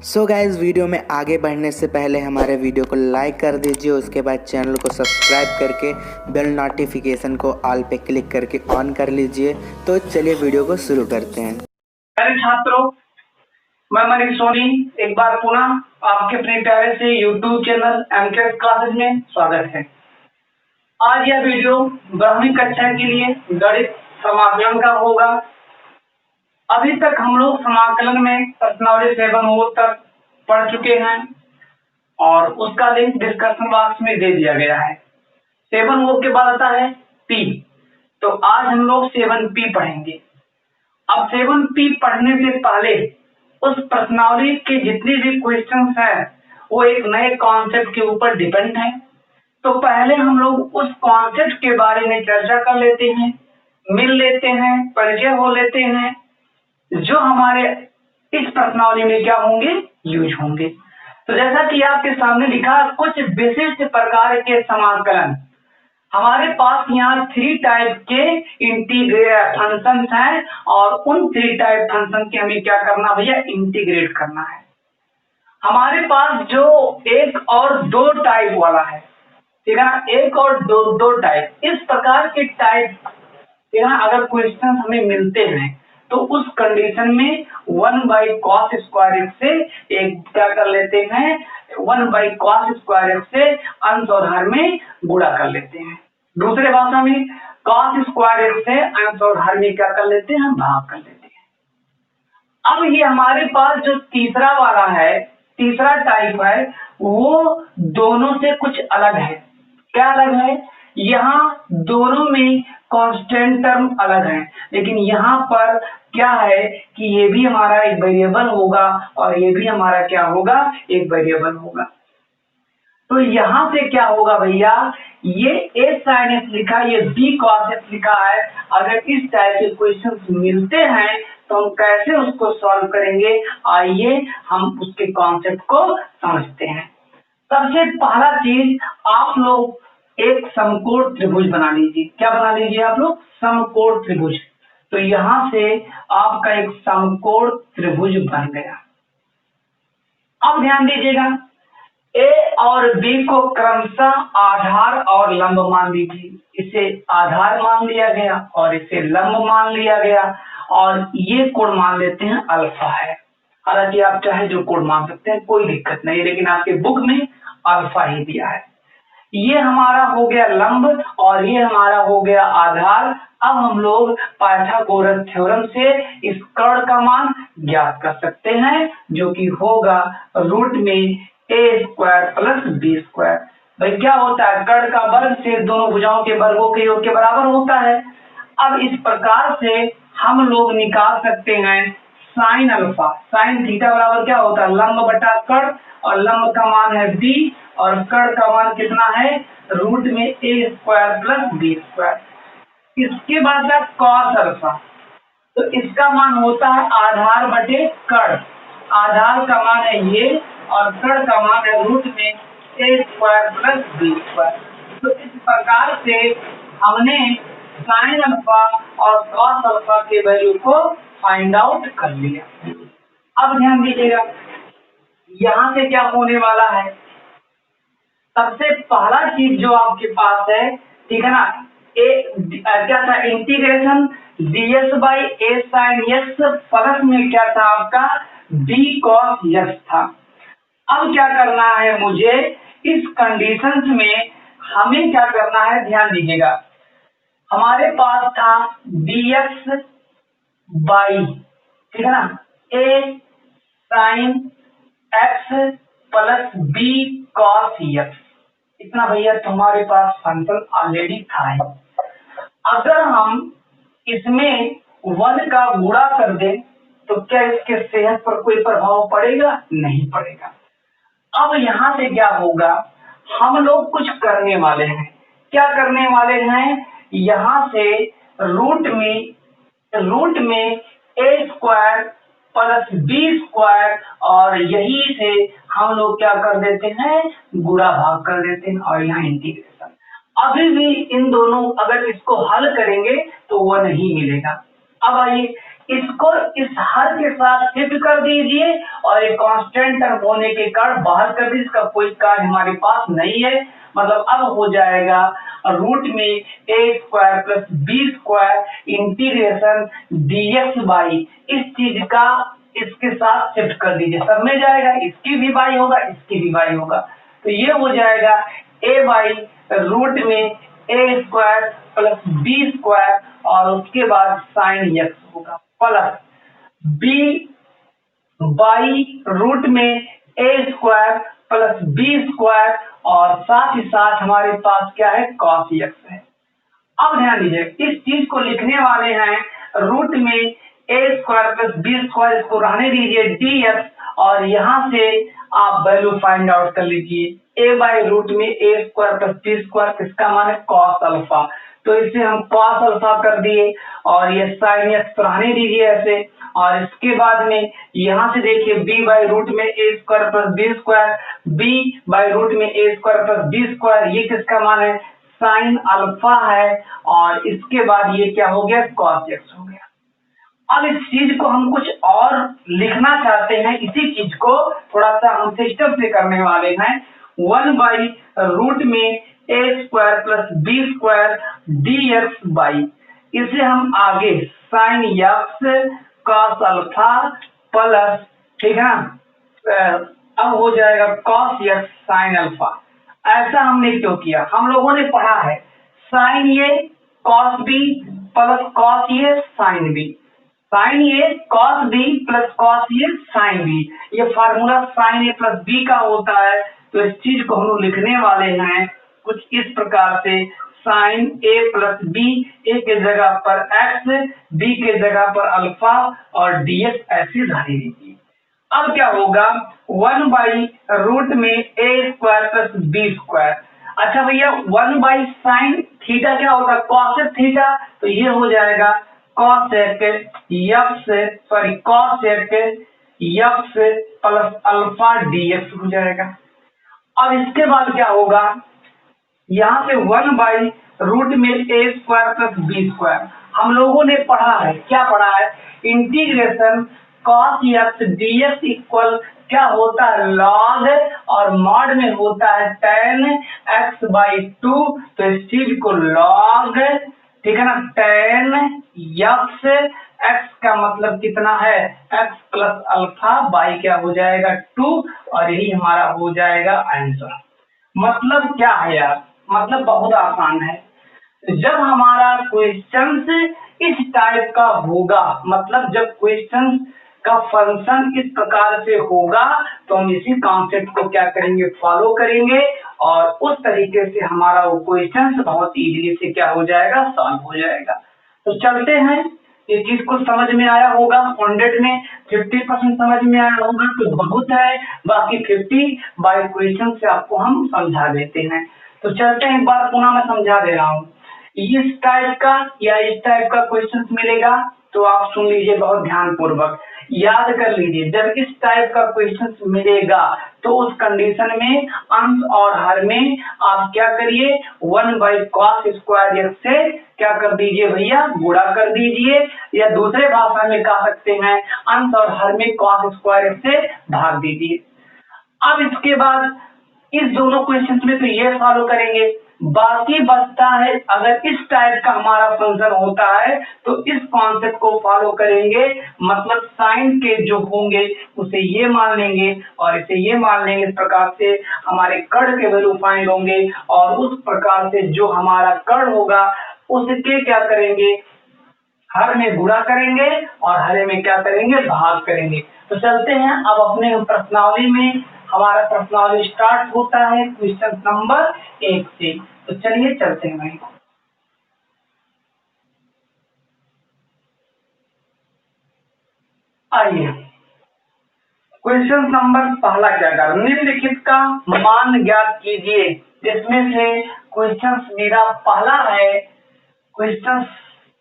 So guys, video में आगे बढ़ने से पहले हमारे वीडियो को लाइक कर दीजिए। उसके बाद चैनल को सब्सक्राइब करके बेल नोटिफिकेशन को ऑल पे क्लिक करके ऑन कर लीजिए। तो चलिए वीडियो को शुरू करते हैं। प्यारे छात्रों, मैं मनीष सोनी एक बार पुनः आपके अपने प्यारे से YouTube चैनल एमकेएस क्लासेस में स्वागत है। आज यह वीडियो 12वीं कक्षा के लिए गणित समाकलन का होगा। अभी तक हम लोग समाकलन में प्रश्नावली 7 तक पढ़ चुके हैं और उसका लिंक डिस्क्रिप्शन बॉक्स में दे दिया गया है। 7 के बाद आता है P, तो आज हम लोग 7P पढ़ेंगे। अब 7P पढ़ने से पहले उस प्रश्नावली के जितने भी क्वेश्चंस हैं वो एक नए कॉन्सेप्ट के ऊपर डिपेंड है। तो पहले हम लोग उस कॉन्सेप्ट के बारे में चर्चा कर लेते हैं, मिल लेते हैं, परिचय हो लेते हैं, जो हमारे इस प्रश्नावली में क्या होंगे, यूज होंगे। तो जैसा कि आपके सामने लिखा, कुछ विशिष्ट प्रकार के समाकलन। हमारे पास यहाँ 3 टाइप के इंटीग्रेट फंक्शन हैं और उन 3 टाइप फंक्शन के हमें क्या करना भैया, इंटीग्रेट करना है। हमारे पास जो 1 और 2 टाइप वाला है, ठीक है ना, 1 और 2 टाइप, इस प्रकार के टाइप, ठीक है ना, अगर क्वेश्चन हमें मिलते हैं तो उस कंडीशन में 1/cos² से एक क्या कर लेते हैं, 1/cos² से अंश और हर में गुणा कर लेते हैं। दूसरे भाषा में cos² से अंश और हर में क्या कर लेते हैं, भाग कर लेते हैं। अब ये हमारे पास जो तीसरा वाला है, तीसरा टाइप है, वो दोनों से कुछ अलग है। क्या अलग है? यहाँ दोनों में कांस्टेंट टर्म अलग है, लेकिन यहाँ पर क्या है कि ये भी हमारा एक वेरिएबल होगा और ये भी हमारा क्या होगा, एक वेरिएबल होगा। तो यहाँ से क्या होगा भैया, ये a sin x लिखा, ये b cos x लिखा है। अगर इस टाइप के क्वेश्चंस मिलते हैं तो हम कैसे उसको सॉल्व करेंगे, आइए हम उसके कॉन्सेप्ट को समझते हैं। सबसे पहला चीज, आप लोग एक समकोण त्रिभुज बना लीजिए। क्या बना लीजिए आप लोग? समकोण त्रिभुज। तो यहाँ से आपका एक समकोण त्रिभुज बन गया। अब ध्यान दीजिएगा, ए और बी को क्रमशः आधार और लंब मान लीजिए। इसे आधार मान लिया गया और इसे लंब मान लिया गया और ये कोण मान लेते हैं अल्फा है। हालांकि आप चाहे जो कोण मान सकते हैं, कोई दिक्कत नहीं, लेकिन आपके बुक में अल्फा ही दिया है। ये हमारा हो गया लंब और ये हमारा हो गया आधार। अब हम लोग पाइथागोरस थ्योरम से इस कर्ण का मान ज्ञात कर सकते हैं, जो कि होगा रूट में a² + b²। भाई क्या होता है, कर्ण का वर्ग से दोनों भुजाओं के वर्गों के योग के बराबर होता है। अब इस प्रकार से हम लोग निकाल सकते हैं साइन अल्फा। साइन थीटा बराबर क्या होता है, लंब बटा कर्ण, और लंब का मान है b और कर्ण का मान कितना है, रूट में a² + b²। इसके बाद है cos अल्फा, तो इसका मान होता है आधार बटे कर्ण। आधार का मान है ये और कर्ण का मान है रूट में a² + b²। तो इस प्रकार से हमने साइन अल्फा और cos अल्फा के वैल्यू को फाइंड आउट कर लिया। अब ध्यान दीजिएगा, यहाँ से क्या होने वाला है, सबसे पहला चीज जो आपके पास है, ठीक है ना, क्या था, integration ds/a sin x plus में क्या था आपका, b cos x था। अब क्या करना है मुझे, इस कंडीशंस में हमें क्या करना है, ध्यान दीजिएगा, हमारे पास था dx बाई, ठीक है ना, a sin x plus b cos x। इतना भैया तुम्हारे पास फंक्शन ऑलरेडी था। अगर हम इसमें 1 का गुणा कर दें तो क्या इसके सेहत पर कोई प्रभाव पड़ेगा? नहीं पड़ेगा। अब यहाँ से क्या होगा, हम लोग कुछ करने वाले हैं। क्या करने वाले हैं, यहाँ से रूट में a² + b² और यही से हम लोग क्या कर देते हैं, गुणा भाग कर देते हैं और यहाँ इंटीग्रेशन। अभी भी इन दोनों, अगर इसको हल करेंगे तो वह नहीं मिलेगा। अब आइए इसको इस हर के साथ शिफ्ट कर दीजिए और एक कांस्टेंट टर्म होने के कारण बाहर कर दीजिए, इसका कोई कार्य हमारे पास नहीं है। मतलब अब हो जाएगा रूट में a square plus B square integration dx by, इस चीज का इसके साथ शिफ्ट कर दीजिए, सब में जाएगा, इसकी भी बाई होगा, इसकी भी बाई होगा, तो ये हो जाएगा ए बाई रूट में a square plus B square और उसके बाद साइन एक्स होगा प्लस बी बाई रूट में a square plus B square और साथ ही साथ हमारे पास क्या है कॉस एक्स है। अब ध्यान दीजिए, इस चीज को लिखने वाले हैं रूट में a square plus B square, इसको रहने दीजिए डी एक्स और यहां से आप वैल्यू फाइंड आउट कर लीजिए। ए बाई रूट में a square plus B square किसका मान है कॉस अल्फा, तो इसे हम कॉस अल्फा कर दिए और ये साइन एक्स रहने दीजिए ऐसे। और इसके बाद में यहां से देखिए b बाई रूट में a square plus B square, b by root में a square plus B square, ये किसका मान है साइन अल्फा है और इसके बाद ये क्या हो गया कॉस एक्स हो गया। अब इस चीज को हम कुछ और लिखना चाहते हैं, इसी चीज को थोड़ा सा हम सिस्टम से करने वाले हैं। 1 बाई रूट में a square plus B square d x by, इसे हम आगे sine x cos alpha plus, ठीक है ना, अब हो जाएगा कॉस एक्स साइन अल्फा। ऐसा हमने क्यों किया, हम लोगों ने पढ़ा है sign A cos B plus cos A sine B, sign A cos B plus cos A sine B, ये फार्मूला साइन ए प्लस बी का होता है। तो इस चीज को हम लोग लिखने वाले हैं कुछ इस प्रकार से, साइन ए प्लस बी, ए के जगह पर एक्स, बी के जगह पर अल्फा और डीएक्स ऐसे धारी दीजिए। अब क्या होगा 1 बाई रूट में a square plus B square, अच्छा भैया 1 बाई साइन थीटा क्या होगा कॉस थीटा, तो ये हो जाएगा cos x plus alpha d x हो जाएगा। अब इसके बाद क्या होगा, यहाँ से 1 बाई रूट में a square plus B square, हम लोगों ने पढ़ा है, क्या पढ़ा है integration cos x d x equal क्या होता है लॉग और मॉड में होता है tan x बाई 2, तो इस चीज को लॉग, ठीक है ना, tan x का मतलब कितना है x प्लस अल्फा बाई क्या हो जाएगा 2 और यही हमारा हो जाएगा आंसर। मतलब क्या है यार, मतलब बहुत आसान है, जब हमारा क्वेश्चन इस टाइप का होगा, मतलब जब क्वेश्चन का फंक्शन इस प्रकार से होगा तो हम इसी कॉन्सेप्ट को क्या करेंगे फॉलो करेंगे और उस तरीके से हमारा वो क्वेश्चन बहुत इजीली से क्या हो जाएगा सॉल्व हो जाएगा। तो चलते हैं, ये चीज को समझ में आया होगा, 100 में 50% समझ में आया होगा तो बहुत है, बाकी 50 बाय क्वेश्चन से आपको हम समझा देते हैं। तो चलते हैं, एक बार पुनः मैं समझा दे रहा हूँ, इस टाइप का या इस टाइप का क्वेश्चन मिलेगा तो आप सुन लीजिए बहुत ध्यान पूर्वक, याद कर लीजिए, जब इस टाइप का क्वेश्चन मिलेगा तो उस कंडीशन में अंश और हर में आप क्या करिए 1 बाई कॉस स्क्वायर एक्स से क्या कर दीजिए भैया गुणा कर दीजिए, या दूसरे भाषा में कह सकते हैं अंश और हर में कॉस स्क्वायर एक्स से भाग दीजिए। अब इसके बाद इस दोनों क्वेश्चन में तो ये फॉलो करेंगे, बाकी बचता है अगर इस टाइप का हमारा फंक्शन होता है तो इस कॉन्सेप्ट को फॉलो करेंगे, मतलब साइन के जो होंगे उसे ये मान लेंगे और इसे ये मान लेंगे, इस प्रकार से हमारे कर्ण के वैल्यू फाइंड होंगे और उस प्रकार से जो हमारा कर्ण होगा उसके क्या करेंगे हर में गुणा करेंगे और हरे में क्या करेंगे भाग करेंगे। तो चलते हैं अब अपने प्रश्नावली में, हमारा प्रश्नावली स्टार्ट होता है क्वेश्चन नंबर 1 से, तो चलिए चलते हैं भाई। आइए क्वेश्चन नंबर पहला क्या कर, निम्नलिखित का मान ज्ञात कीजिए, जिसमें से क्वेश्चन मेरा पहला है, क्वेश्चन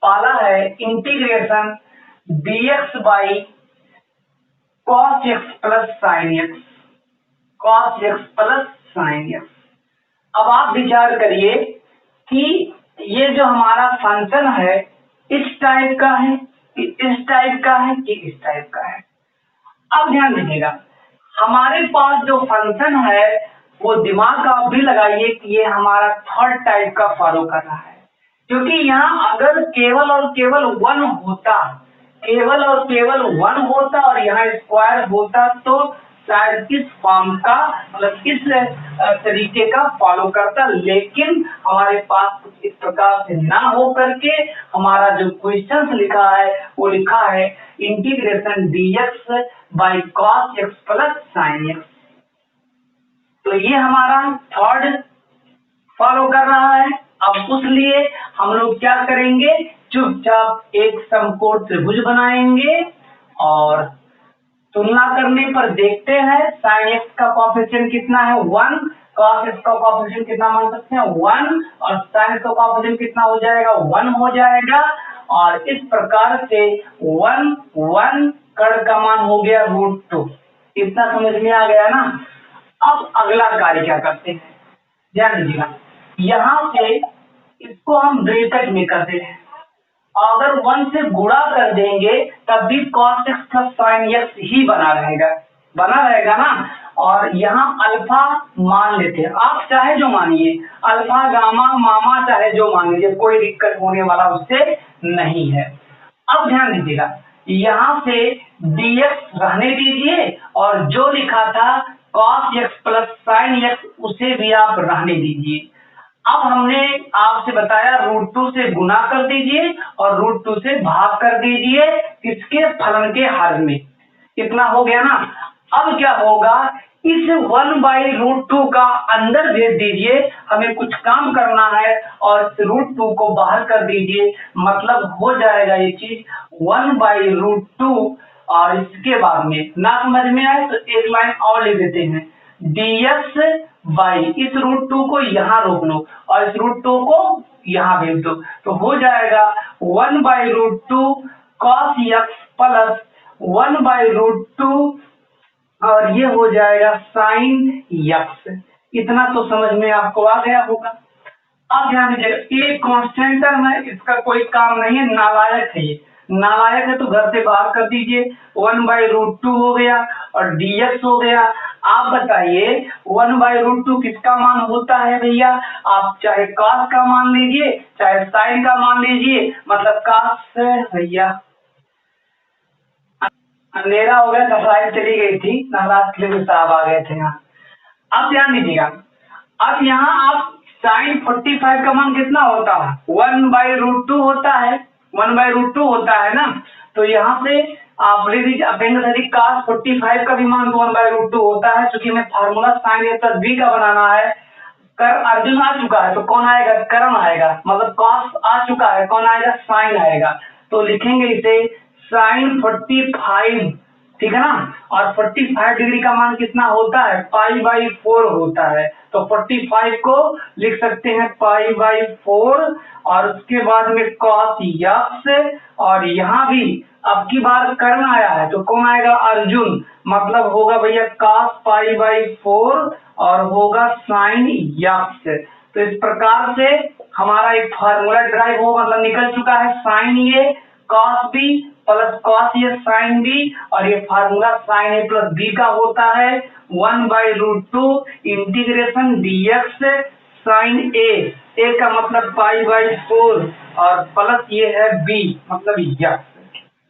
पहला है integration dx by cos x plus sin x, cos x plus sin x। अब आप विचार करिए कि ये जो हमारा फंक्शन है इस टाइप का है, कि इस टाइप का है कि इस टाइप का है। अब ध्यान दीजिएगा, हमारे पास जो फंक्शन है वो दिमाग का आप भी लगाइए कि ये हमारा थर्ड टाइप का फॉलो कर रहा है, क्योंकि यहाँ अगर केवल और केवल वन होता, केवल और केवल वन होता और यहाँ स्क्वायर होता तो शायद इस फॉर्म का मतलब इस तरीके का फॉलो करता, लेकिन हमारे पास कुछ इस प्रकार से ना हो करके हमारा जो क्वेश्चन लिखा है वो लिखा है integration dx by cos x plus sign x। तो ये हमारा थर्ड फॉलो कर रहा है। अब उसलिए हम लोग क्या करेंगे, चुपचाप एक समकोण त्रिभुज बनाएंगे और तुलना करने पर देखते हैं sin x का कोएफिशिएंट कितना है 1, cos x का कोएफिशिएंट कितना मान सकते हैं 1 और sin का कोएफिशिएंट कितना हो जाएगा 1 हो जाएगा। और इस प्रकार से 1 1 कर्ण का मान हो गया √2। इतना समझ में आ गया ना। अब अगला कार्य क्या करते हैं, ध्यान दीजिएगा, यहाँ से इसको हम ब्रैकेट में कर देते हैं, अगर 1 से गुणा कर देंगे तब भी cos x plus sin x ही बना रहेगा ना। और यहाँ अल्फा मान लेते हैं, आप चाहे जो मानिए, अल्फा गामा मामा चाहे जो मान लीजिए, कोई दिक्कत होने वाला उससे नहीं है। अब ध्यान दीजिएगा, यहाँ से dx रहने दीजिए और जो लिखा था cos x plus sin x उसे भी आप रहने दीजिए। अब हमने आपसे बताया √2 से गुना कर दीजिए और √2 से भाग कर दीजिए किसके फलन के हर में, इतना हो गया ना। अब क्या होगा, इस 1/√2 का अंदर भेज दीजिए, हमें कुछ काम करना है और √2 को बाहर कर दीजिए, मतलब हो जाएगा ये चीज 1/√2। और इसके बाद में ना समझ में आए तो एक लाइन और लिख देते हैं, dx बाई इस √2 को यहाँ रोक लो और इस √2 को यहाँ भेज दो, तो हो जाएगा 1/√2 cos x प्लस 1/√2 और ये हो जाएगा sin x। इतना तो समझ में आपको आ गया होगा। अब ध्यान दीजिएगा, ये कांस्टेंट टर्म है, इसका कोई काम नहीं है, नालायक है, ये नालायक है तो घर से बाहर कर दीजिए। 1/√2 हो गया और dx हो गया। आप बताइए 1/√2 किसका मान होता है भैया, आप चाहे cos का मान लीजिए चाहे sin का मान लीजिए, मतलब cos से भैया अंधेरा हो गया, लाइट चली गई थी, नाराज साहब आ गए थे यहाँ। अब ध्यान दीजिएगा, अब यहाँ आप sin 45 का मान कितना होता है 1/√2 होता है, 1/√2 होता है ना। तो यहाँ से आप लिख दीजिए अपेंडिक्स cos 45 का भी मान 1/√2 होता है। क्योंकि हमें formula sin a plus b का बनाना है, कर अर्जुन आ चुका है तो कौन आएगा, करण आएगा, मतलब cos आ चुका है कौन आएगा, sin आएगा। तो लिखेंगे इसे sin 45, ठीक है ना। और 45 डिग्री का मान कितना होता है π/4 होता है, तो 45 को लिख सकते हैं π/4 और उसके बाद में cos x। और यहाँ भी अब की बार कर्ण आया है तो कौन आएगा, अर्जुन, मतलब होगा भैया cos π/4 और होगा sin x। तो इस प्रकार से हमारा एक फार्मूला ड्राइव हो मतलब निकल चुका है, sin a cos b plus cos a sin b, और ये formula sin a plus b का होता है 1/√2 इंटीग्रेशन dx sin a का मतलब π/4 और प्लस ये है b मतलब x।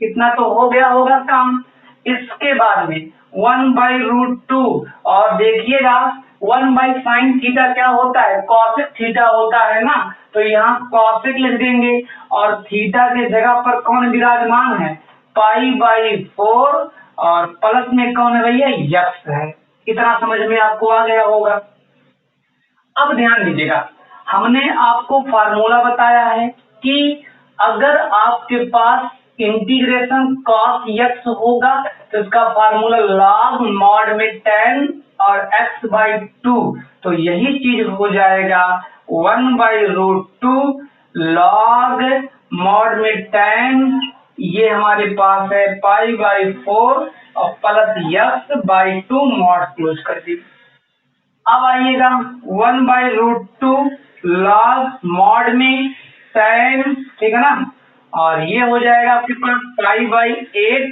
इतना तो हो गया होगा काम। इसके बाद में 1/√2 और देखिएगा 1/sin थीटा क्या होता है, cosec थीटा होता है ना, तो यहाँ cosec लिख देंगे और थीटा के जगह पर कौन विराजमान है π/4 और प्लस में कौन है भैया x है। इतना समझ में आपको आ गया होगा। अब ध्यान दीजिएगा, हमने आपको फार्मूला बताया है कि अगर आपके पास इंटीग्रेशन cos x होगा तो इसका फार्मूला log mod में tan और x/2, तो यही चीज हो जाएगा 1/√2 log mod में tan, ये हमारे पास है π/4 और प्लस x/2 mod क्लोज कर दीजिए। अब आइएगा 1/√2 log mod में tan, ठीक है ना, और ये हो जाएगा आपके पास पाई/8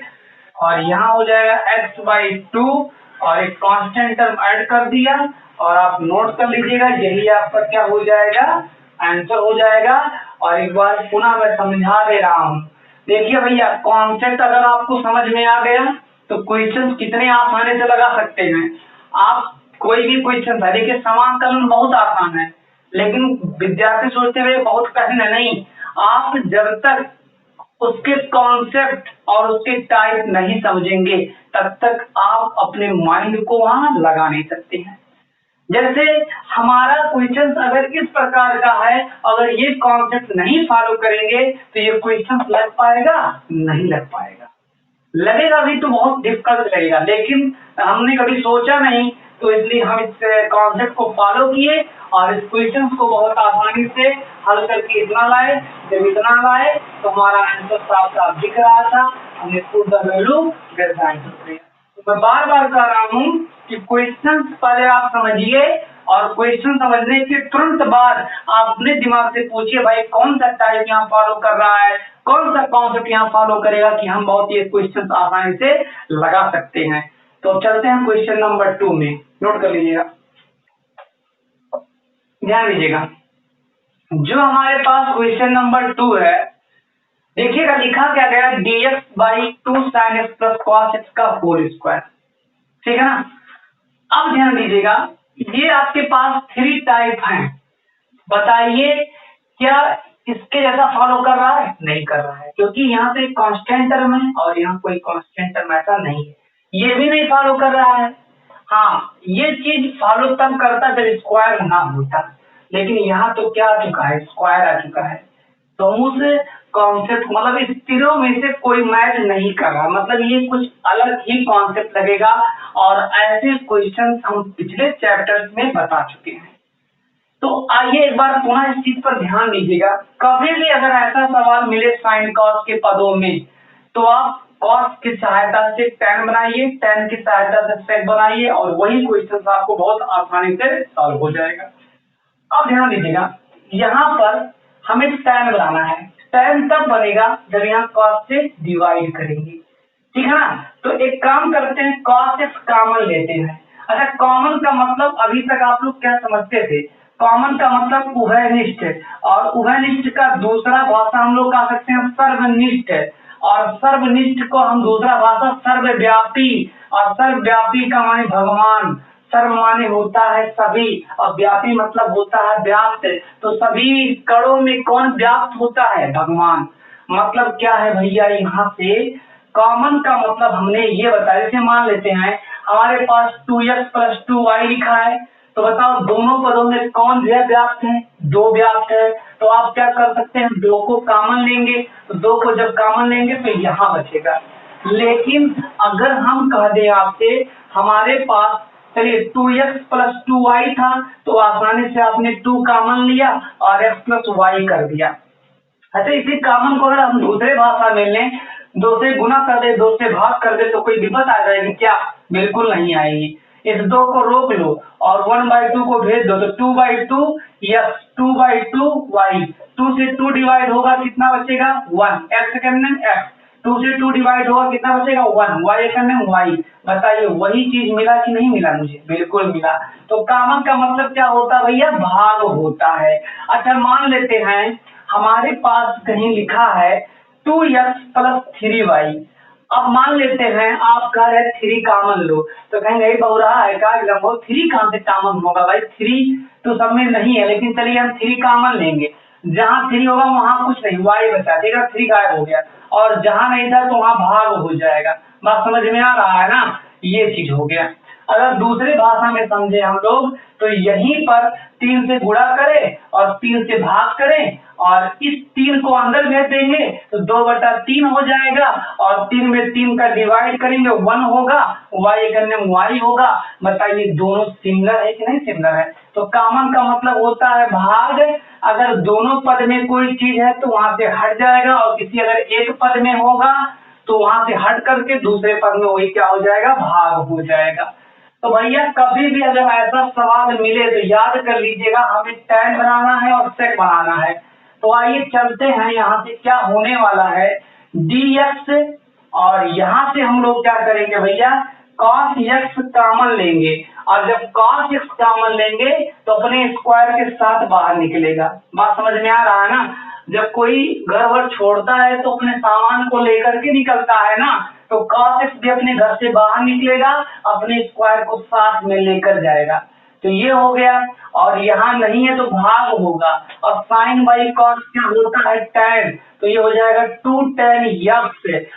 और यहाँ हो जाएगा x/2 और एक कांस्टेंट टर्म ऐड कर दिया और आप नोट कर लीजिएगा, यही आपका क्या हो जाएगा, आंसर हो जाएगा। और एक बार पुनः मैं समझा दे रहा हूँ। देखिए भैया, कॉन्सेप्ट अगर आपको समझ में आ गया तो क्वेश्चन कितने आसानी से लगा सकते हैं आप। कोई भी क्वेश्चन था, देखिए समाकलन बहुत आसान है, लेकिन विद्यार्थी सोचते हुए बहुत कठिन है, नहीं। आप जब तक उसके कॉन्सेप्ट और उसके टाइप नहीं समझेंगे तब तक आप अपने माइंड को वहां लगा नहीं सकते हैं। जैसे हमारा क्वेश्चन अगर इस प्रकार का है, अगर ये कॉन्सेप्ट नहीं फॉलो करेंगे तो ये क्वेश्चन लग पाएगा, नहीं लग पाएगा। लगेगा भी तो बहुत डिफिकल्ट लगेगा, लेकिन हमने कभी सोचा नहीं, तो इसलिए हम इस कॉन्सेप्ट को फॉलो किए और इस क्वेश्चन को बहुत आसानी से हल करके इतना लाए। जब इतना लाए तो हमारा आंसर साफ साफ दिख रहा था, हमने put the value get the answer किया। तो मैं बार बार कह रहा हूँ कि क्वेश्चन पहले आप समझिए और क्वेश्चन समझने के तुरंत बाद आप अपने दिमाग से पूछिए, भाई कौन सा टाइप यहाँ फॉलो कर रहा है, कौन सा कॉन्सेप्ट यहाँ फॉलो करेगा कि हम बहुत ये क्वेश्चन आसानी से लगा सकते हैं। तो चलते हैं क्वेश्चन नंबर 2 में, नोट कर लीजिएगा, ध्यान दीजिएगा। जो हमारे पास क्वेश्चन नंबर 2 है, देखिएगा लिखा क्या गया, dx/2 sin x plus cos x का होल स्क्वायर, ठीक है ना। अब ध्यान दीजिएगा, ये आपके पास 3 टाइप हैं, बताइए क्या इसके जैसा फॉलो कर रहा है? नहीं कर रहा है, क्योंकि यहाँ पे कांस्टेंट टर्म है और यहाँ कोई कांस्टेंट टर्म ऐसा नहीं है। ये भी नहीं फॉलो कर रहा है। हाँ, ये चीज फॉलो तब करता जब स्क्वायर ना होता, लेकिन यहाँ तो क्या आ चुका है, स्क्वायर आ चुका है। तो उस कॉन्सेप्ट मतलब इस तीनों में से कोई मैच नहीं कर रहा, मतलब ये कुछ अलग ही कॉन्सेप्ट लगेगा। और ऐसे क्वेश्चन हम पिछले चैप्टर्स में बता चुके हैं। तो आइए एक बार पुनः इस चीज पर ध्यान दीजिएगा। कभी भी अगर ऐसा सवाल मिले साइन कॉस के पदों में, तो आप कॉस की सहायता से tan बनाइए, tan की सहायता से sec बनाइए और वही क्वेश्चन आपको बहुत आसानी से सॉल्व हो जाएगा। अब ध्यान दीजिएगा, यहाँ पर हमें tan बनाना है। tan तब बनेगा जब यहाँ cos से डिवाइड करेंगे, ठीक है ना। तो एक काम करते हैं, cos x कॉमन लेते हैं। अच्छा, कॉमन का मतलब अभी तक आप लोग क्या समझते थे? कॉमन का मतलब उभयनिष्ठ, और उभयनिष्ठ का दूसरा भाषा हम लोग कह सकते हैं सर्वनिष्ठ, और सर्वनिष्ठ को हम दूसरा भाषा सर्वव्यापी, और सर्वव्यापी का माने भगवान। सर्व माने होता है सभी और व्यापी मतलब होता है व्याप्त। तो सभी कणों में कौन व्याप्त होता है? भगवान। मतलब क्या है भैया, यहाँ से कॉमन का मतलब हमने ये बताया। जैसे मान लेते हैं हमारे पास 2x + 2y लिखा है, तो बताओ दोनों पदों में कौन व्याप्त है? 2 व्याप्त है। तो आप क्या कर सकते हैं, 2 को कॉमन लेंगे, तो 2 को जब कॉमन लेंगे तो यहाँ बचेगा। लेकिन अगर हम कह दें आपसे, हमारे पास चलिए 2x + 2y था, तो आसानी से आपने 2 कॉमन लिया और x + y कर दिया। अच्छा, इसी कॉमन को अगर हम दूसरे भाषा में लें, 2 से गुना कर दे, 2 से भाग कर दे, तो कोई दिक्कत आ जाएगी क्या? बिल्कुल नहीं आएगी। इस 2 को रोक लो और 1/2 को भेज दो, तो 2/2 x 2/2 y। 2 से 2 डिवाइड होगा, कितना बचेगा? 1। x सेकंड में x, 2 से 2 डिवाइड होगा, कितना बचेगा? 1। y सेकंड में y। बताइए वही चीज मिला कि नहीं मिला? मुझे बिल्कुल मिला। तो कॉमन का मतलब क्या होता है भैया? भाग होता है। अच्छा, मान लेते हैं हमारे पास कहीं लिखा है 2x + 3y। अब मान लेते हैं आप कह रहे 3 कॉमन लो, तो कहेंगे बहु रहा है क्या, 3 कहां से कॉमन होगा भाई? 3 तो सब में नहीं है, लेकिन चलिए हम 3 कॉमन लेंगे। जहां 3 होगा वहां कुछ नहीं, y बचा, ठीक है, 3 गायब हो गया, और जहां नहीं था तो वहां भाग हो जाएगा। बात समझ में आ रहा है ना? ये चीज हो गया। अगर दूसरे भाषा में समझे हम लोग, तो यहीं पर 3 से गुणा करें और 3 से भाग करें और इस 3 को अंदर भेज देंगे, तो 2/3 हो जाएगा, और 3 में 3 का डिवाइड करेंगे 1 होगा, y करने में y होगा। बताइए दोनों सिमिलर है कि नहीं सिमिलर है? तो कॉमन का मतलब होता है भाग। अगर दोनों पद में कोई चीज है तो वहां से हट जाएगा, और किसी अगर एक पद में होगा तो वहां से हट करके दूसरे पद में वही क्या हो जाएगा? भाग हो जाएगा। तो भैया कभी भी अगर ऐसा सवाल मिले तो याद कर लीजिएगा, हमें tan बनाना है और sec बनाना है। तो आइए चलते हैं, यहाँ से क्या होने वाला है dx, और यहाँ से हम लोग क्या करेंगे भैया, cos x कॉमन लेंगे, और जब cos x कॉमन लेंगे तो अपने स्क्वायर के साथ बाहर निकलेगा। बात समझ में आ रहा है ना? जब कोई घर वर छोड़ता है तो अपने सामान को लेकर के निकलता है ना, तो cos x भी अपने घर से बाहर निकलेगा, अपने स्क्वायर को साथ में लेकर जाएगा। तो ये हो गया, और यहाँ नहीं है तो भाग होगा, और साइन बाई कॉस क्या होता है, tan, तो ये हो जाएगा 2 tan x,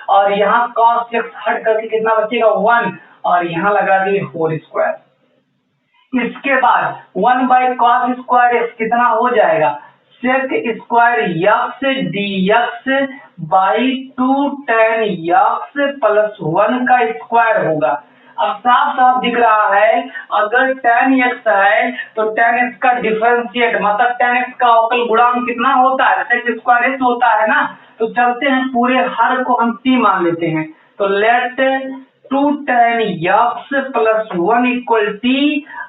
और यहाँ cos x हट करके कितना बचेगा 1, और यहाँ लगा दिए होल स्क्वायर। इसके बाद 1 बाई कॉस स्क्वायर x कितना हो जाएगा, sec square x dx by 2 tan x plus 1 का स्क्वायर होगा। अब साफ साफ दिख रहा है, अगर tan x है तो tan x का डिफरेंशिएट मतलब tan x का अवकल गुणांक कितना होता है, सेक स्क्वायर x होता है ना। तो चलते हैं, पूरे हर को हम t मान लेते हैं, तो late 2 tan x plus 1 equal t,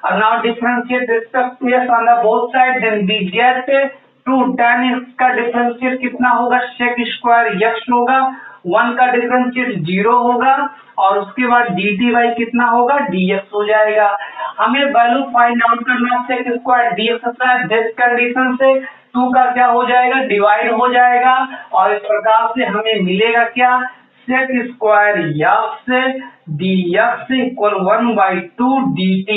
and now differentiate respect to x on the both sides, then we get 2 tan x का डिफरेंशिएट कितना होगा, sec स्क्वायर x होगा, 1 का डिफरेंशिएट 0 होगा, और उसके बाद dt बाई कितना होगा, dx हो जाएगा। हमें वैल्यू फाइंड आउट करना है sec square dx, this condition से 2 का क्या हो जाएगा, डिवाइड हो जाएगा, और इस प्रकार से हमें मिलेगा क्या, sec square x dx equal 1/2 dt।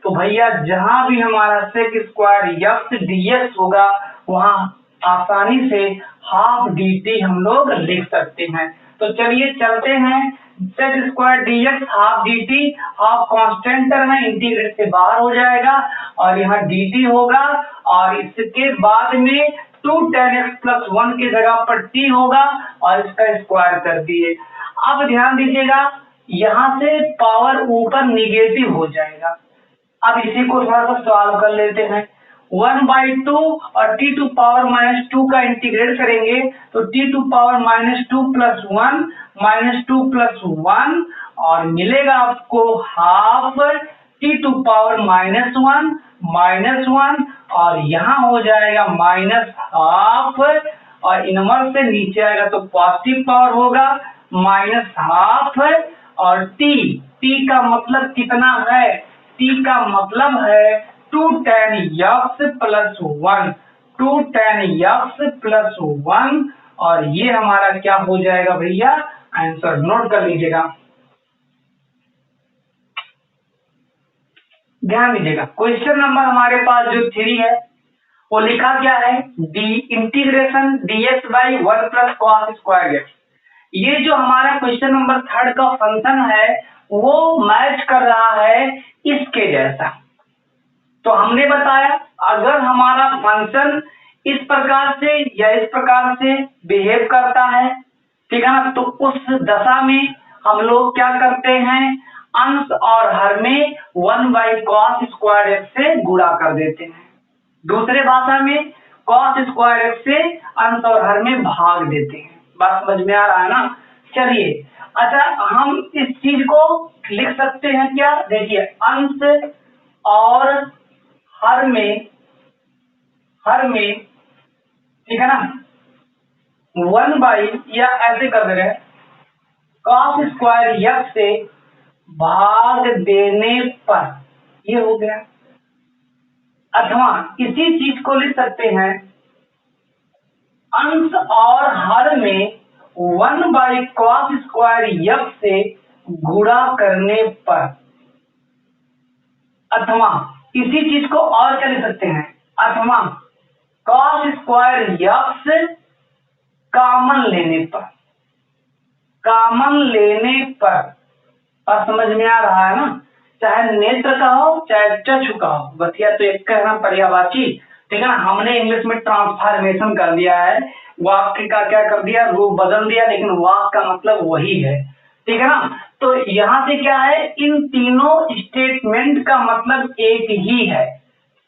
तो भैया जहां भी हमारा sec स्क्वायर x dx होगा वहां आसानी से हाफ dt हम लोग लिख सकते हैं। तो चलिए चलते हैं, sec square dx half dt, half constant term है, इंटीग्रेट से बाहर हो जाएगा, और यहाँ dt होगा, और इसके बाद में 2 tan x प्लस 1 की जगह पर t होगा, और इसका स्क्वायर कर दिए। अब ध्यान दीजिएगा, यहाँ से पावर ऊपर निगेटिव हो जाएगा। अब इसी को थोड़ा सा सॉल्व कर लेते हैं, 1/2 और t टू पावर -2 का इंटीग्रेट करेंगे तो t टू पावर -2 प्लस 1 और मिलेगा आपको हाफ t टू पावर -1 और यहाँ हो जाएगा -हाफ, और इनवर्स से नीचे आएगा तो पॉजिटिव पावर होगा -हाफ, और t का मतलब कितना है, t का मतलब है 2 tan x plus 1, 2 tan x plus 1, और ये हमारा क्या हो जाएगा भैया, आंसर नोट कर लीजिएगा। ध्यान दीजिएगा, क्वेश्चन नंबर हमारे पास जो 3 है वो लिखा क्या है, D integration dx by 1 plus cos square x। ये जो हमारा क्वेश्चन नंबर 3 का फंक्शन है वो मैच कर रहा है इसके जैसा। तो हमने बताया अगर हमारा फंक्शन इस प्रकार से या इस प्रकार से बिहेव करता है, ठीक है ना, तो उस दशा में हम लोग क्या करते हैं, अंश और हर में 1 बाई कॉस स्क्वायर एक्स से गुणा कर देते हैं। दूसरे भाषा में कॉस स्क्वायर एक्स से अंश और हर में भाग देते हैं। बात समझ में आ रहा है ना? चलिए, अच्छा हम इस चीज को लिख सकते हैं क्या, देखिए अंश और हर में ठीक है ना, 1 बाई या ऐसे कर दे रहे हैं कॉस स्क्वायर एक्स से भाग देने पर, ये हो गया। अथवा इसी चीज को लिख सकते हैं अंश और हर में 1 बाई कॉस स्क्वायर एक्स से गुणा करने पर, अथवा इसी चीज को और क्या लिख सकते हैं, अथवा कॉस स्क्वायर एक्स कॉमन लेने पर, और समझ में आ रहा है ना, चाहे नेत्र का हो चाहे चक्षु का हो, बतिया तो एक कहना पर्यायवाची, ठीक है ना। हमने इंग्लिश में ट्रांसफॉर्मेशन कर दिया है, वाक्य का क्या कर दिया, रूप बदल दिया, लेकिन वाक्य का मतलब वही है, ठीक है ना। तो यहाँ से क्या है, इन तीनों स्टेटमेंट का मतलब एक ही है,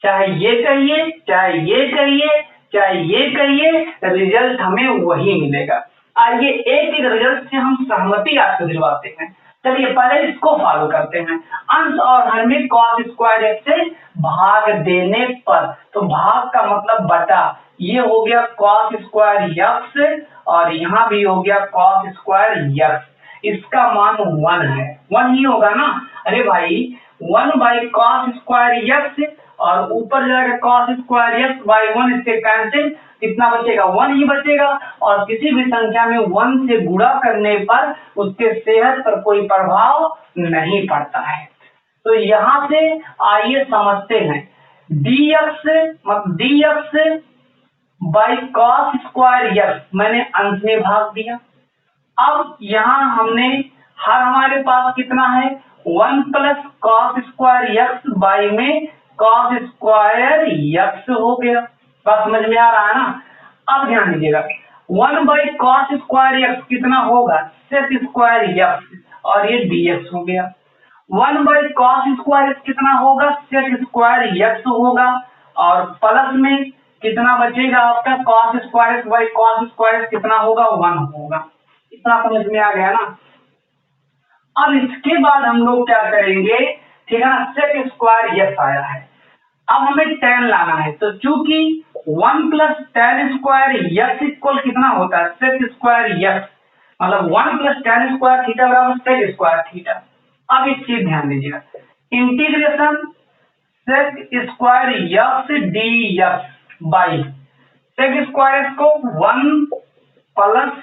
चाहे ये कहिए चाहे ये कहिए चाहे ये कहिए, रिजल्ट हमें वही मिलेगा। आइए एक रिजल्ट से हम सहमति आपको दिलवाते हैं। चलिए पहले इसको फॉलो करते हैं, अंश और हर में कॉस स्क्वायर एक्स से भाग देने पर, तो भाग का मतलब बटा, ये हो गया कॉस स्क्वायर यक्स और यहाँ भी हो गया कॉस स्क्वायर यक्स। इसका मान 1 है, 1 ही होगा ना। अरे भाई 1 बाई कॉस स्क्वायर यक्स और ऊपर जाएगा कॉस स्क्वायर यक्स बाई 1, इससे कैंसिल, कितना बचेगा 1 ही बचेगा। और किसी भी संख्या में 1 से गुणा करने पर उसके सेहत पर कोई प्रभाव नहीं पड़ता है। तो यहाँ से आइए समझते हैं dx by cos square x मैंने अंश में भाग दिया। अब यहाँ हमने हमारे पास कितना है 1 plus cos square x by में कॉस स्क्वायर यक्स हो गया। बात समझ में आ रहा है ना। अब ध्यान दीजिएगा 1 बाई कॉस स्क्वायर यक्स कितना होगा सेक स्क्वायर यक्स और ये dx हो गया। 1 बाई कॉस स्क्वायर कितना होगा सेक स्क्वायर यक्स होगा और प्लस में कितना बचेगा आपका cos square by cos square कितना होगा 1 होगा। इतना समझ में आ गया ना। अब इसके बाद हम लोग क्या करेंगे, ठीक है ना, सेक स्क्वायर यक्स आया है, अब हमें tan लाना है। तो चूंकि 1 plus tan square x equal कितना होता है सेक स्क्वायर यक्स, मतलब 1 प्लस tan स्क्वायर थीटा बराबर सेक स्क्वायर थीटा। अब एक चीज ध्यान दीजिएगा, integration sec square x d x by sec square को 1 प्लस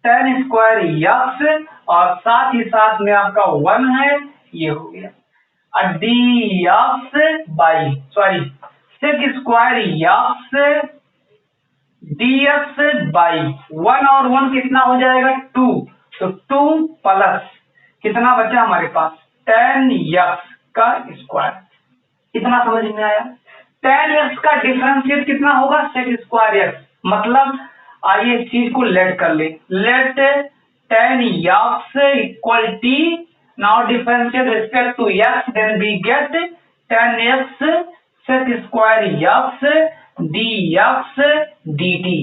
tan स्क्वायर यक्स और साथ ही साथ में आपका 1 है, ये हो गया d x by sec square x dx by 1 और 1 कितना हो जाएगा 2, तो 2 प्लस कितना बचा हमारे पास tan x का स्क्वायर। कितना समझ में आया। tan x का डिफरेंशिएट कितना होगा सेक स्क्वायर x, मतलब आइए इस चीज को लेट कर ले, let tan x equal t, now differentiate respect to x, then we get tan x sec square x dx dt।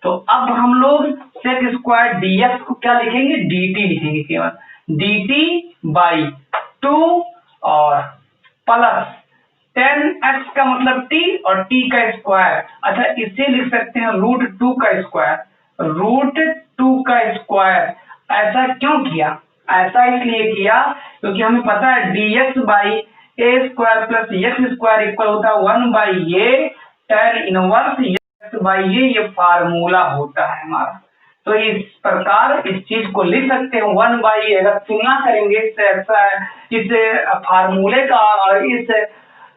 तो अब हम लोग सेक स्क्वायर dx को क्या लिखेंगे dt लिखेंगे, केवल dt बाई 2 और प्लस tan x का मतलब t और t का स्क्वायर। अच्छा इसे लिख सकते हैं √2 का स्क्वायर, √2 का स्क्वायर। ऐसा क्यों किया, ऐसा इसलिए किया क्योंकि हमें पता है dx by a square plus x square equal होता है 1 by a tan inverse x by a, ये फार्मूला होता है हमारा। तो इस प्रकार इस चीज को लिख सकते हैं 1 बाई a। अगर तुलना करेंगे इस फार्मूले का और इस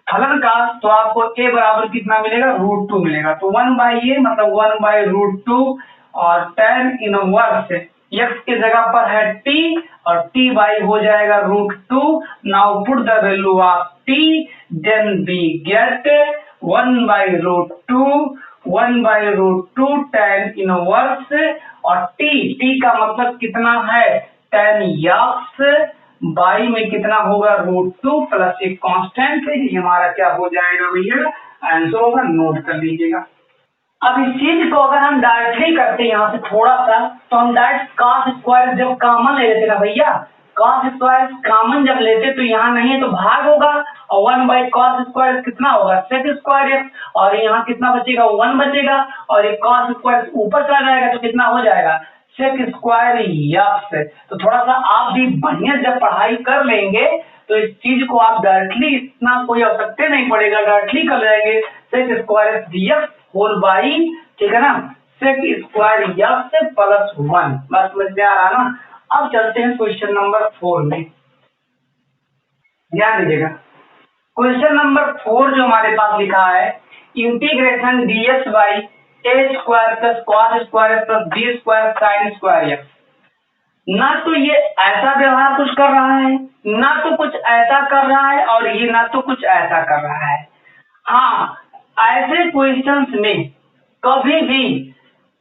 फलन का तो आपको a बराबर कितना मिलेगा √2 मिलेगा। तो 1 बाई a मतलब 1 बाई √2 और tan इनवर्स x की जगह पर है t और t बाई हो जाएगा √2। Now put the value of t, then we get 1 by √2, 1 by √2 tan inverse और t का मतलब कितना है tan x बाई में कितना होगा √2 प्लस एक कांस्टेंट है, ये हमारा क्या हो जाएगा भैया आंसर होगा, नोट कर लीजिएगा। अब इस चीज को अगर हम डायरेक्टली करते हैं यहाँ से थोड़ा सा, तो हम डायरेक्ट कॉस स्क्वायर जब कॉमन ले लेते ना भैया, कॉस स्क्वायर कॉमन जब लेते तो यहाँ नहीं है तो भाग होगा और 1 बाई कॉस स्क्वायर कितना होगा सेक स्क्वायर एक्स और यहाँ कितना बचेगा 1 बचेगा और एक कॉस स्क्वायर ऊपर चला जाएगा तो कितना हो जाएगा सेक स्क्वायर यक्स। तो थोड़ा सा आप भी बढ़िया जब पढ़ाई कर लेंगे तो इस चीज को आप डायरेक्टली इतना कोई आवश्यकता नहीं पड़ेगा, डायरेक्टली कर लेंगे sec square dx whole by, ठीक है ना, सेक स्क्वायर यक्स प्लस 1। बस समझ में आ रहा ना। अब चलते हैं क्वेश्चन नंबर 4 में, ध्यान दीजिएगा। क्वेश्चन नंबर 4 जो हमारे पास लिखा है integration dx by a square plus cos square plus b square sine square x. ना तो ये ऐसा व्यवहार कुछ कर रहा है, ना तो कुछ ऐसा कर रहा है और ये ना तो कुछ ऐसा कर रहा है। हाँ, ऐसे क्वेश्चंस में कभी भी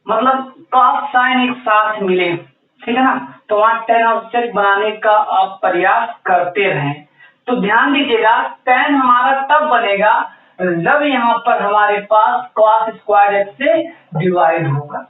मतलब कॉस साइन एक साथ मिले, ठीक है ना, तो वहां tan और sec बनाने का आप प्रयास करते रहें। तो ध्यान दीजिएगा tan हमारा तब बनेगा जब यहाँ पर हमारे पास कॉस स्क्वायर एक्स से डिवाइड होगा।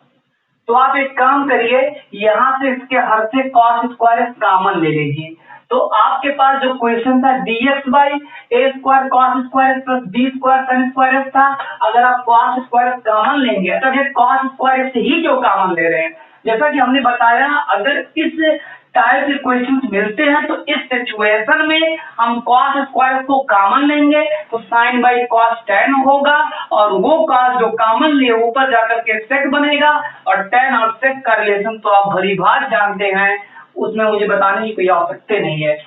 तो आप एक काम करिए, यहाँ से इसके हर से कॉस स्क्वायर एक्स कॉमन ले लीजिए, तो आपके पास जो क्वेश्चन था dx by A square cos square plus B square sine square था, अगर आप कॉस स्क्वायर कॉमन लेंगे, तब ये कॉस स्क्वायर से ही क्यों कॉमन ले रहे हैं? जैसा कि हमने बताया, अगर इस टाइप के क्वेश्चंस मिलते हैं तो इस सिचुएशन में हम कॉस स्क्वायर को कॉमन लेंगे तो साइन बाई कॉस टेन होगा, और वो कॉस जो कॉमन लिए ऊपर जाकर के सेक बनेगा, और टेन और सेक का रिलेशन तो आप भली भांति जानते हैं, उसमें मुझे बताने की कोई आवश्यकता नहीं है।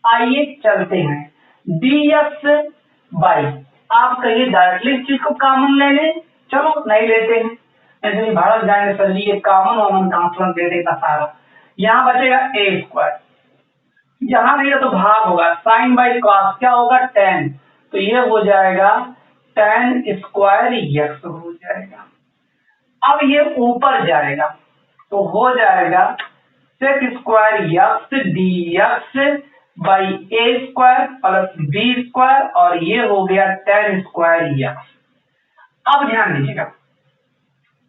आइए चलते हैं dx बाई, आप कहिए डायरेक्टली इस चीज को कॉमन ले लें, चलो नहीं लेते हैं, ऐसे ही भारत जाएंगे सर जी, ये कॉमन कॉन्फ्रेंस दे देता सारा। यहाँ बचेगा ए स्क्वायर, यहाँ रहेगा तो भाग होगा, साइन बाई कॉस क्या होगा टेन, तो ये हो जाएगा टेन स्क्वायर एक्स हो जाएगा। अब ये ऊपर जाएगा तो हो जाएगा sec square X D x by A square plus B square, और ये हो गया टेन स्क्वायर एक्स। अब ध्यान दीजिएगा,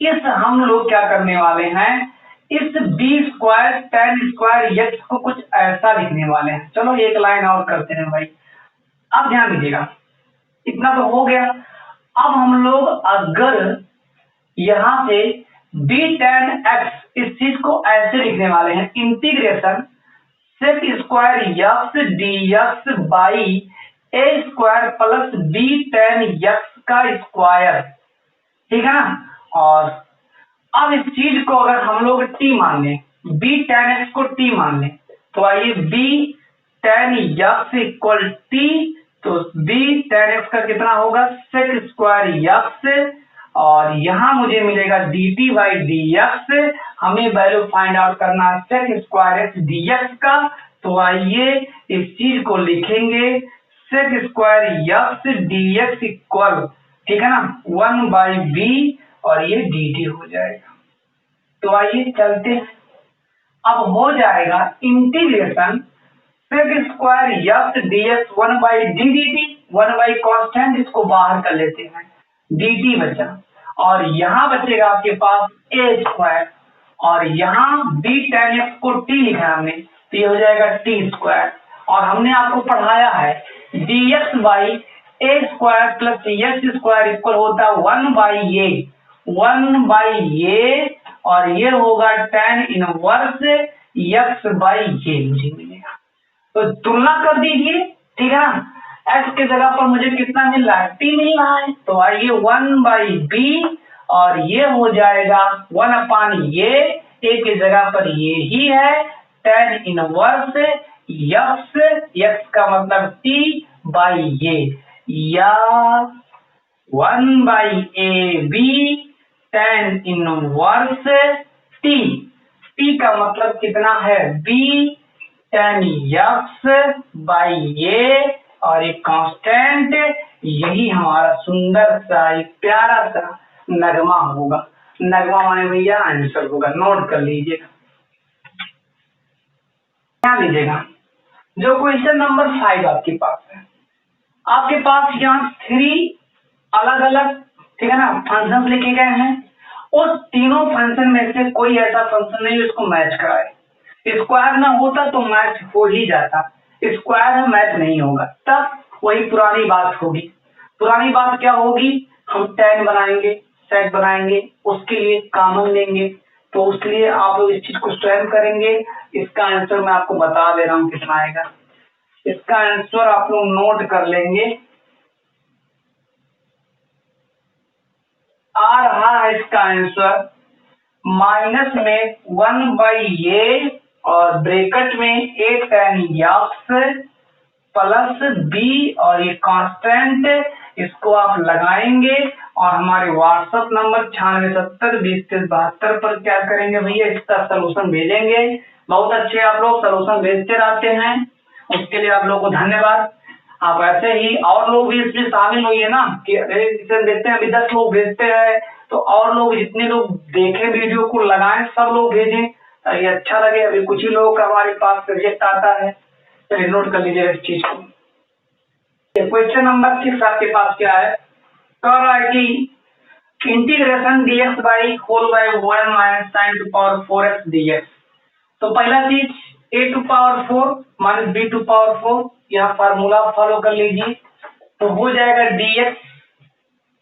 इस हम लोग क्या करने वाले हैं, इस B square tan square X को कुछ ऐसा लिखने वाले हैं। चलो एक लाइन और करते हैं भाई। अब ध्यान दीजिएगा, इतना तो हो गया। अब हम लोग अगर यहां से बी टेन एक्स इस चीज को ऐसे लिखने वाले हैं, integration sec square X D x by A square plus B tan X का स्क्वायर, ठीक है ना। और अब इस चीज को अगर हम लोग t मान लें, बी टेन एक्स को t मान लें, तो आइए B tan X equal T, तो बी टेन एक्स का कितना होगा सेक स्क्वायर एक्स, और यहां मुझे मिलेगा D T by D X. हमें वैल्यू फाइंड आउट करना है sec square X D X का, तो आइए इस चीज को लिखेंगे sec square X D X equal, ठीक है ना, वन बाई बी, और ये डी टी हो जाएगा। तो आइए चलते हैं, अब हो जाएगा integration sec square X D X one by D D T, one by constant, इसको बाहर कर लेते हैं, डी टी बचा, और यहाँ बचेगा आपके पास ए स्क्वायर, और यहाँ बी टेन एक्स को टी लिखा है हमने, तो ये हो जाएगा टी स्क्वायर। और हमने आपको पढ़ाया है d x by A square plus x square equal होता है one by a, one by ए, और ये होगा टेन इनवर्स एक्स बाई ये मुझे मिलेगा। तो तुलना कर दीजिए, ठीक है ना, एक्स के जगह पर मुझे कितना मिल रहा है, टी मिल रहा है, तो आइए वन बाई बी, और ये हो जाएगा वन अपान ये, ए के जगह पर ये ही है टेन इनवर्स एक्स, एक्स का मतलब टी बाई ये, या one by A B tan inverse T, T का मतलब कितना है बी टेन एक्स बाई ए, और एक कांस्टेंट, यही हमारा सुंदर सा एक प्यारा सा नगमा होगा। नगमा माने भैया आंसर होगा, नोट कर लीजिएगा, ध्यान दीजिएगा। जो क्वेश्चन नंबर 5 आपके पास है, आपके पास यहाँ 3 अलग अलग, ठीक है ना, फंक्शन लिखे गए हैं। उस तीनों फंक्शन में से कोई ऐसा फंक्शन नहीं जिसको मैच कराए। स्क्वायर ना होता तो मैच हो ही जाता, स्क्वायर में मैच नहीं होगा, तब वही पुरानी बात होगी। पुरानी बात क्या होगी, हम टेन बनाएंगे, सेट बनाएंगे, उसके लिए कॉमन लेंगे, तो उसके लिए आप लोग इस चीज को स्वयं करेंगे। इसका आंसर मैं आपको बता दे रहा हूँ कितना आएगा, इसका आंसर आप लोग नोट कर लेंगे। आ रहा है इसका आंसर माइनस में वन बाई ए, और ब्रैकेट में ए टेन एक्स प्लस बी, और ये कांस्टेंट, इसको आप लगाएंगे और हमारे व्हाट्सएप नंबर 9670202372 पर क्या करेंगे भैया, इसका सलूशन भेजेंगे। बहुत अच्छे आप लोग सलूशन भेजते रहते हैं, उसके लिए आप लोग को धन्यवाद। आप ऐसे ही और लोग भी इसमें शामिल होइए ना, कि इसे देखते हैं अभी 10 लोग भेजते हैं, तो और लोग जितने लोग देखें वीडियो को लगाएं, सब लोग भेजें, ये अच्छा लगे। अभी कुछ ही लोगों का हमारे पास प्रोजेक्ट आता है, चलिए नोट कर लीजिए इस चीज को। क्वेश्चन नंबर 6 आपके पास क्या है, कह रहा है कि integration dx by whole by 1 minus sine two power 4x dx। तो पहला चीज a two power 4 minus b two power 4, यहाँ फार्मूला फॉलो कर लीजिए। तो हो जाएगा dx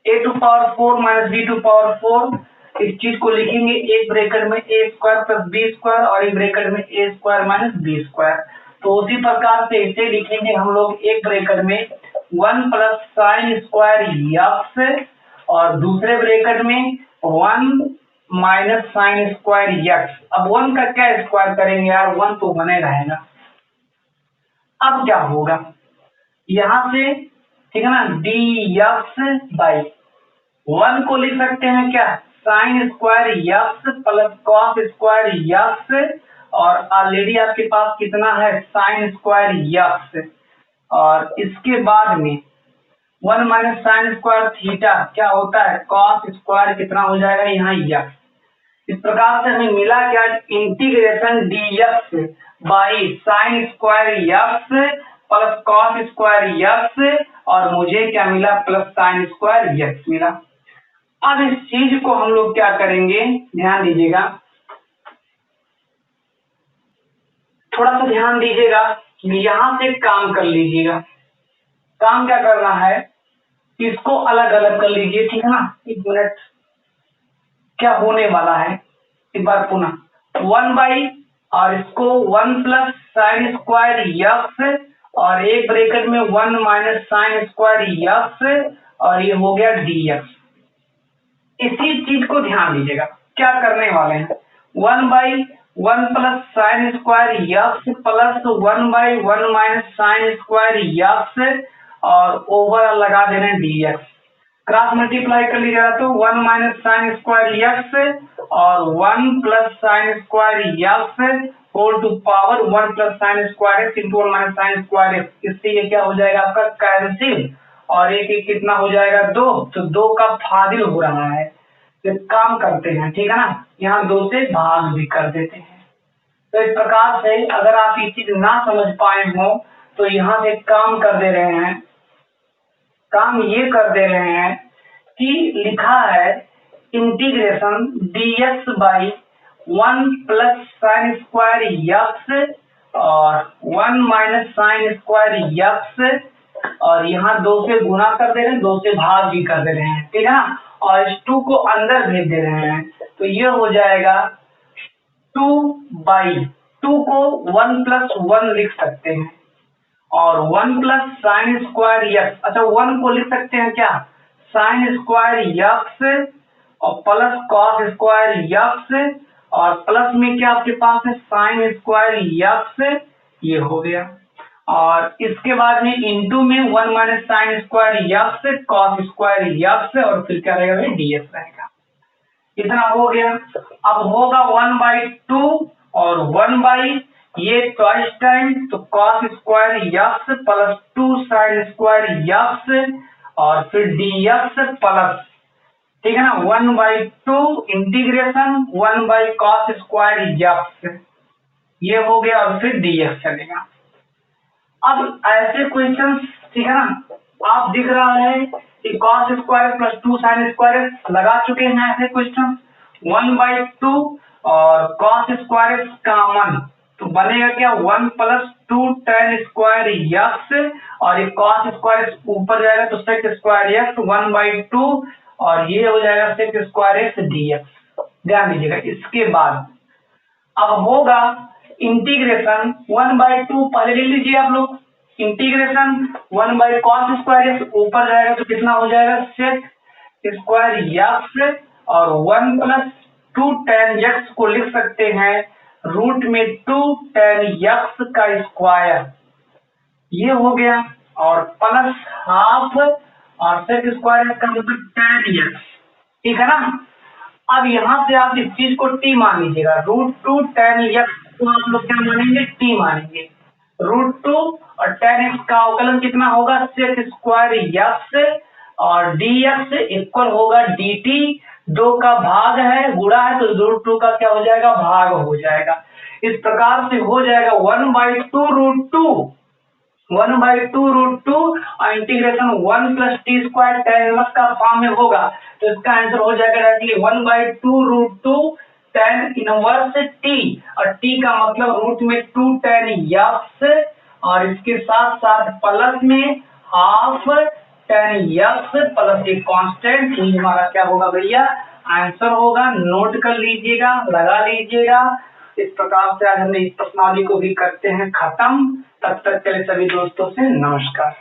a two power 4 minus b two power 4। इस चीज को लिखेंगे एक ब्रैकेट में a square plus b square और एक ब्रैकेट में a square minus b square. तो उसी प्रकार से इसे लिखेंगे हम लोग एक ब्रैकेट में 1 प्लस साइन स्क्वायर x और दूसरे ब्रैकेट में 1 माइनस साइन स्क्वायर x। अब 1 का क्या स्क्वायर करेंगे यार, 1 तो बने रहेगा। अब क्या होगा यहाँ से, ठीक है ना, dx बाई 1 को लिख सकते हैं क्या, sign square x plus cos square x, और ऑलरेडी आपके पास कितना है साइन स्क्वायर x, और इसके बाद में 1 माइनस साइन स्क्वायर थीटा क्या होता है कॉस स्क्वायर, कितना हो जाएगा यहाँ x। इस प्रकार से हमें मिला क्या, integration dx by sine square x plus cos square x, और मुझे क्या मिला प्लस साइन स्क्वायर x मिला। अब इस चीज को हम लोग क्या करेंगे, ध्यान दीजिएगा, थोड़ा सा ध्यान दीजिएगा, यहां से काम कर लीजिएगा। काम क्या करना है, इसको अलग अलग कर लीजिए, ठीक है ना। एक मिनट, क्या होने वाला है एक बार पुनः 1 बाई और इसको 1 प्लस साइन स्क्वायर x और एक ब्रैकेट में 1 माइनस साइन स्क्वायर x, और ये हो गया dx। इसी चीज को ध्यान दीजिएगा, क्या करने वाले हैं, 1 by 1 plus sine square x plus 1 by 1 minus sine square x, और ओवर लगा दे रहे हैं dx। क्रॉस मल्टीप्लाई कर लीजिएगा तो 1 माइनस साइन स्क्वायर x और 1 plus sine square x whole two power 1 plus sine square x into 1 minus sine square x। इससे ये क्या हो जाएगा आपका कैंसिल, और एक एक कितना हो जाएगा 2, तो 2 का फाजिल हो रहा है। तो काम करते हैं, ठीक है ना, यहाँ 2 से भाग भी कर देते हैं। तो इस प्रकार से अगर आप ये चीज ना समझ पाए हो तो यहाँ से काम कर दे रहे हैं, काम ये कर दे रहे हैं कि लिखा है integration dx by 1 plus sine square x और 1 माइनस साइन स्क्वायर x, और यहाँ 2 से गुणा कर दे रहे हैं, 2 से भाग भी कर दे रहे हैं, ठीक है ना, और इस 2 को अंदर भेज दे रहे हैं। तो ये हो जाएगा 2 बाई 2 को 1 प्लस 1 लिख सकते हैं, और 1 प्लस साइन स्क्वायर x, अच्छा 1 को लिख सकते हैं क्या साइन स्क्वायर x और प्लस कॉस स्क्वायर x, और प्लस में क्या आपके पास है साइन स्क्वायर x, ये हो गया, और इसके बाद में इनटू में 1 minus sine square x cos square x, और फिर क्या रहेगा dx रहेगा। इतना हो गया। अब होगा 1 बाई 2 और 1 बाई ये ट्वाइस टाइम, तो cos square x plus 2 sign square x, और फिर dx प्लस, ठीक है ना, 1 by 2 integration 1 by cos square x, ये हो गया, और फिर dx चलेगा। अब ऐसे क्वेश्चन, ठीक है ना, आप दिख रहा है कि cos square plus 2 sine square लगा चुके हैं ऐसे क्वेश्चन। 1 बाई 2 और कॉस स्क्वायर कॉमन, तो बनेगा क्या 1 प्लस 2 tan स्क्वायर x, और ये कॉस स्क्वायर ऊपर जाएगा तो सेक स्क्वायर x 1 बाई 2, और ये हो जाएगा सेक स्क्वायर x dx। ध्यान दीजिएगा। इसके बाद अब होगा इंटीग्रेशन 1 बाई 2, पहले ले लीजिए आप लोग, integration 1 by cos square x ऊपर जाएगा तो कितना हो जाएगा सेक स्क्वायर x, और 1 प्लस 2 tan x को लिख सकते हैं रूट में 2 tan x का स्क्वायर, ये हो गया, और प्लस हाफ और सेक स्क्वायर का मतलब tan x, ठीक है ना। अब यहाँ से आप इस चीज को t मान लीजिएगा, रूट 2 tan x को आप लोग क्या मानेंगे t मानेंगे, रूट 2 और tan x का अवकलन कितना होगा सेक स्क्वायर x, और dx इक्वल होगा dt, 2 का भाग है गुणा है तो रूट 2 का क्या हो जाएगा भाग हो जाएगा। इस प्रकार से हो जाएगा 1 बाई 2 रूट 2, 1 बाई 2 रूट 2 और integration 1 plus T square tan x का फॉर्म में होगा, तो इसका आंसर हो जाएगा directly 1 by 2 root 2 tan inverse t, और t का मतलब रूट में 2 tan x, और इसके साथ साथ प्लस में हाफ tan x प्लस एक कांस्टेंट। ये हमारा क्या होगा भैया, आंसर होगा। नोट कर लीजिएगा, लगा लीजिएगा। इस प्रकार से आज हमने इस प्रश्नावली को भी करते हैं खत्म। तब तक के लिए सभी दोस्तों से नमस्कार।